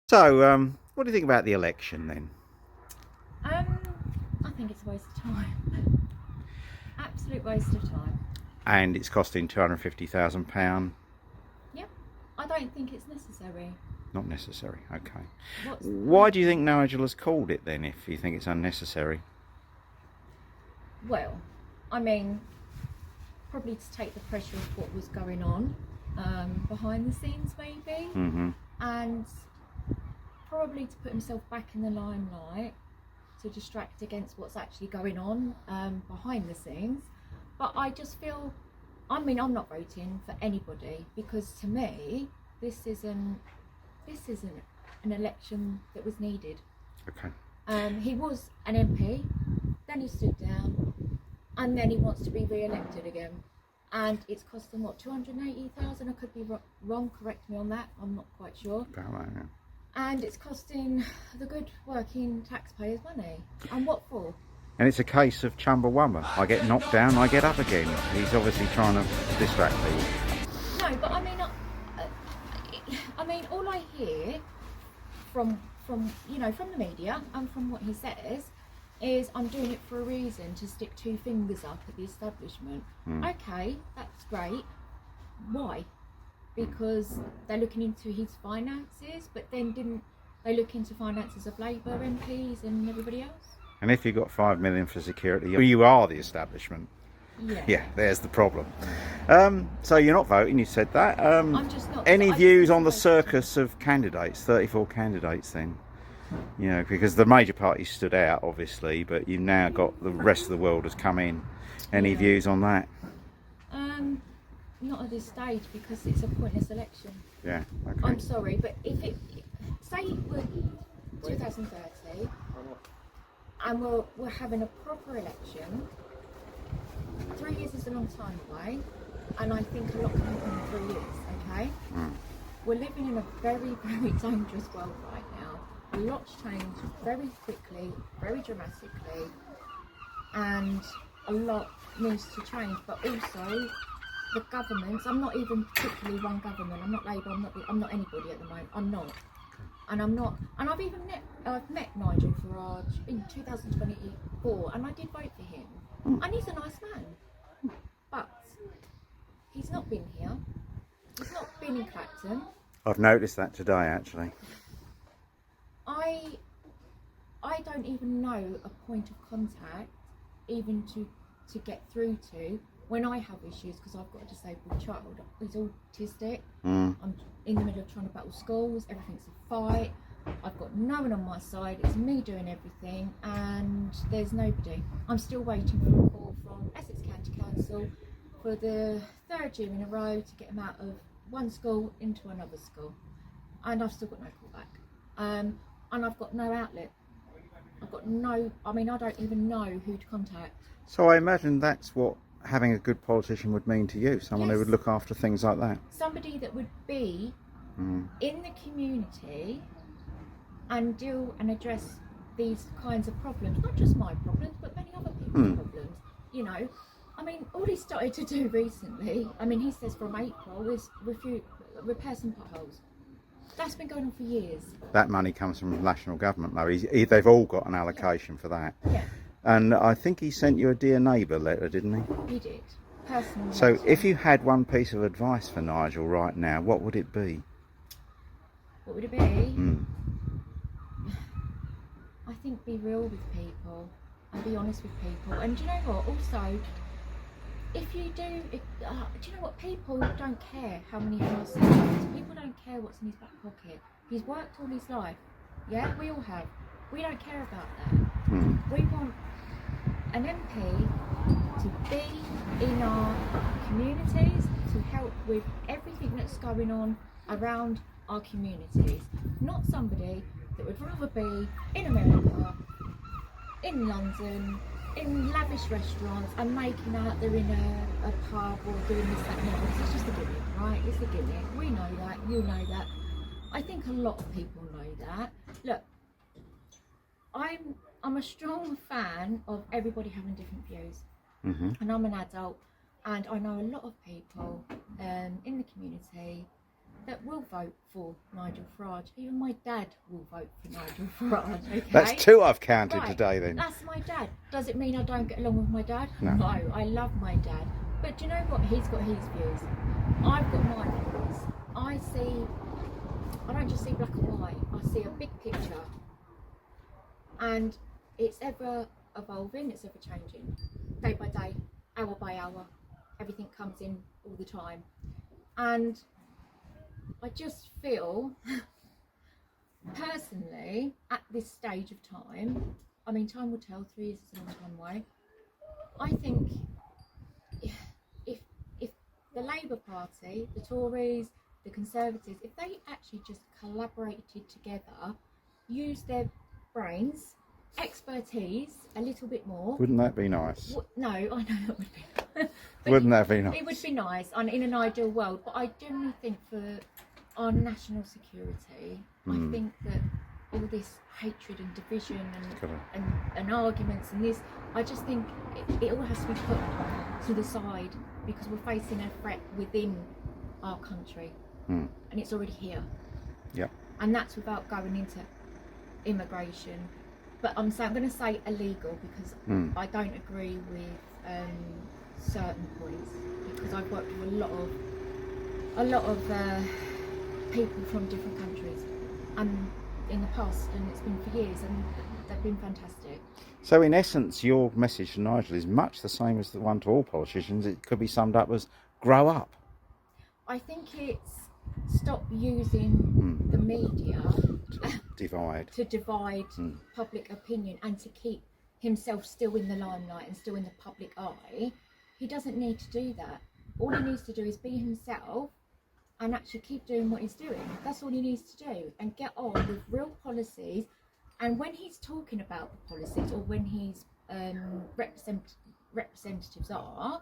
So, what do you think about the election then? I think it's a waste of time. Absolute waste of time. And it's costing £250,000. Yep. I don't think it's necessary. Not necessary. Okay. What's Why do you think Nigel has called it then, if you think it's unnecessary? Well, I mean, probably to take the pressure of what was going on behind the scenes, maybe, and probably to put himself back in the limelight to distract against what's actually going on behind the scenes. But I just feel, I mean, I'm not voting for anybody because to me, this isn't an election that was needed. Okay. He was an MP, then he stood down, and then he wants to be re-elected again. And it's costing what, 280,000? I could be wrong. Correct me on that. I'm not quite sure. About that, yeah. And it's costing the good working taxpayers money. And what for? And it's a case of Chumbawamba. I get knocked down, I get up again. He's obviously trying to distract people. No, but I mean, all I hear from the media and from what he says is I'm doing it for a reason, to stick two fingers up at the establishment. Okay, that's great. Why? Because they're looking into his finances, but then didn't they look into finances of Labour MPs and everybody else? And if you've got 5 million for security, you are the establishment. Yeah. Yeah, there's the problem. So you're not voting, you said that. I'm just not. Any views on the circus of candidates, 34 candidates then? You know, because the major parties stood out, obviously, but you've now got the rest of the world has come in. Any views on that? Not at this stage, because it's a pointless election. Yeah, okay. I'm sorry, but if it, say we're 2030 and we're having a proper election, 3 years is a long time away, and I think a lot can happen in 3 years, okay? We're living in a very, very dangerous world right now. A lot's changed very quickly, very dramatically, and a lot needs to change, but also the governments, I'm not even particularly one government, I'm not Labour, I'm not anybody at the moment, I'm not. And I've even met Nigel Farage in 2024, and I did vote for him. And he's a nice man. But he's not been here. He's not been in Clacton. I've noticed that today, actually. I don't even know a point of contact even to get through to when I have issues, because I've got a disabled child. He's autistic. I'm in the middle of trying to battle schools. Everything's a fight. I've got no one on my side. It's me doing everything, and there's nobody. I'm still waiting for a call from Essex County Council for the 3rd year in a row to get him out of one school into another school, and I've still got no call back. And I've got no outlet. I've got no. I mean, I don't even know who to contact. So I imagine that's what having a good politician would mean to you, someone who would look after things like that. Somebody that would be in the community and deal and address these kinds of problems, not just my problems, but many other people's problems. You know, I mean, all he started to do recently, I mean, he says from April, is repair some potholes. That's been going on for years. That money comes from the national government, though. They've all got an allocation for that. Yeah. And I think he sent you a Dear Neighbour letter, didn't he? He did, personally. So if you had one piece of advice for Nigel right now, what would it be? What would it be? I think be real with people and be honest with people. And do you know what? Also, if you do, do you know what? People don't care how many houses he has. People don't care what's in his back pocket. He's worked all his life. Yeah, we all have. We don't care about that. We want an MP to be in our communities, to help with everything that's going on around our communities. Not somebody that would rather be in America, in London, in lavish restaurants and making out they're in a pub or doing this, that and the other. It's just a gimmick, right? It's a gimmick. We know that, you know that. I think a lot of people know that. Look, I'm a strong fan of everybody having different views, and I'm an adult, and I know a lot of people in the community that will vote for Nigel Farage. Even my dad will vote for Nigel Farage. Okay? That's two I've counted Right, today then. That's my dad. Does it mean I don't get along with my dad? No. No, I love my dad. But do you know what? He's got his views. I've got my views. I don't just see black and white. I see a big picture. And it's ever evolving, it's ever changing. Day by day, hour by hour. Everything comes in all the time. And I just feel, personally, at this stage of time, I mean, time will tell, 3 years is a long time away. I think if the Labour Party, the Tories, the Conservatives, if they actually just collaborated together, used their brains, expertise a little bit more. Wouldn't that be nice? No, I know it would be. Wouldn't that be nice? It would be nice in an ideal world, but I generally think for our national security, I think that all this hatred and division and arguments and this, I just think it all has to be put to the side because we're facing a threat within our country and it's already here. Yeah. And that's without going into immigration. But I'm going to say illegal because I don't agree with certain points because I've worked with a lot of people from different countries and in the past, and it's been for years, and they've been fantastic. So in essence, your message to Nigel is much the same as the one to all politicians. It could be summed up as grow up. I think it's stop using the media to divide public opinion and to keep himself still in the limelight and still in the public eye. He doesn't need to do that. All he needs to do is be himself and actually keep doing what he's doing. That's all he needs to do, and get on with real policies. And when he's talking about the policies, or when his representatives are,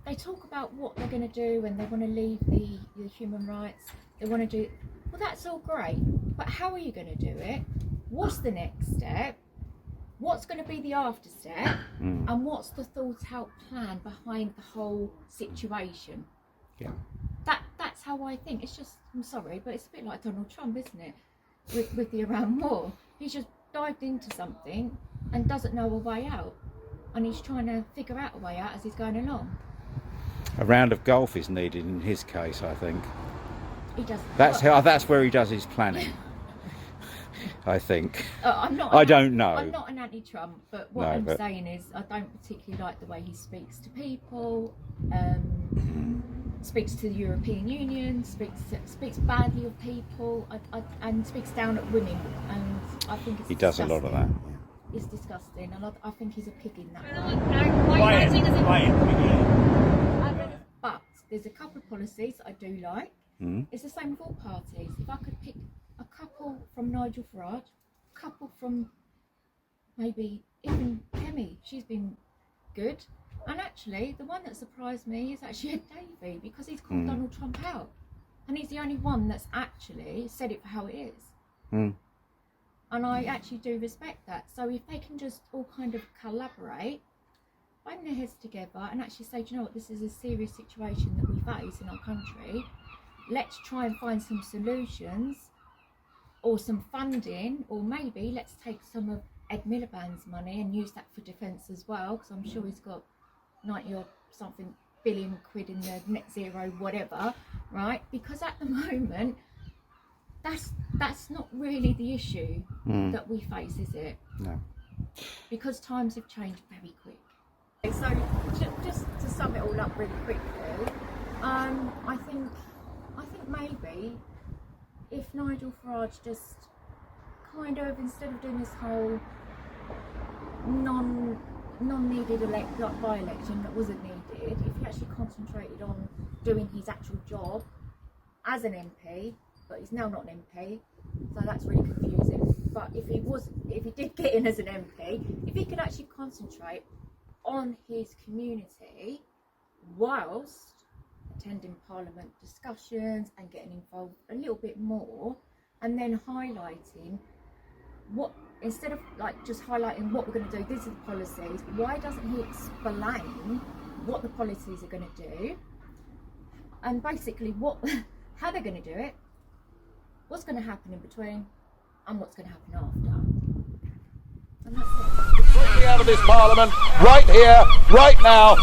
they talk about what they're going to do and they want to leave the human rights. They want to do, well, that's all great, but how are you going to do it? What's the next step? What's going to be the after step? And what's the thought out plan behind the whole situation? Yeah. That's how I think. It's just, I'm sorry, but it's a bit like Donald Trump, isn't it? With the Iran war. He's just dived into something and doesn't know a way out. And he's trying to figure out a way out as he's going along. A round of golf is needed in his case, I think. He does. That's where he does his planning. I think. I don't know. I'm not an anti-Trump, but what I'm saying is I don't particularly like the way he speaks to people, speaks to the European Union, speaks badly of people, and speaks down at women, and I think it's he does disgusting. A lot of that. It's disgusting, and I think he's a pig in that way. But there's a couple of policies I do like. It's the same with all parties. If I could pick a couple from Nigel Farage, a couple from maybe even Kemi, she's been good. And actually, the one that surprised me is actually Ed Davey, because he's called Donald Trump out. And he's the only one that's actually said it for how it is. And I actually do respect that. So if they can just all kind of collaborate, bang their heads together and actually say, do you know what, this is a serious situation that we face in our country. Let's try and find some solutions or some funding, or maybe let's take some of Ed Miliband's money and use that for defence as well, because I'm sure he's got 90 or something billion quid in the net zero whatever, right? Because at the moment that's not really the issue that we face, is it? No. Because times have changed very quick. So just to sum it all up really quickly, I think maybe if Nigel Farage just kind of, instead of doing this whole non-needed by-election that wasn't needed, if he actually concentrated on doing his actual job as an MP, but he's now not an MP, so that's really confusing. But if he did get in as an MP, if he could actually concentrate on his community whilst attending Parliament discussions and getting involved a little bit more, and then highlighting what, instead of like just highlighting what we're going to do, these are the policies, why doesn't he explain what the policies are going to do, and basically what how they're going to do it, what's going to happen in between, and what's going to happen after. And that's it. Out of this parliament, right here, right now.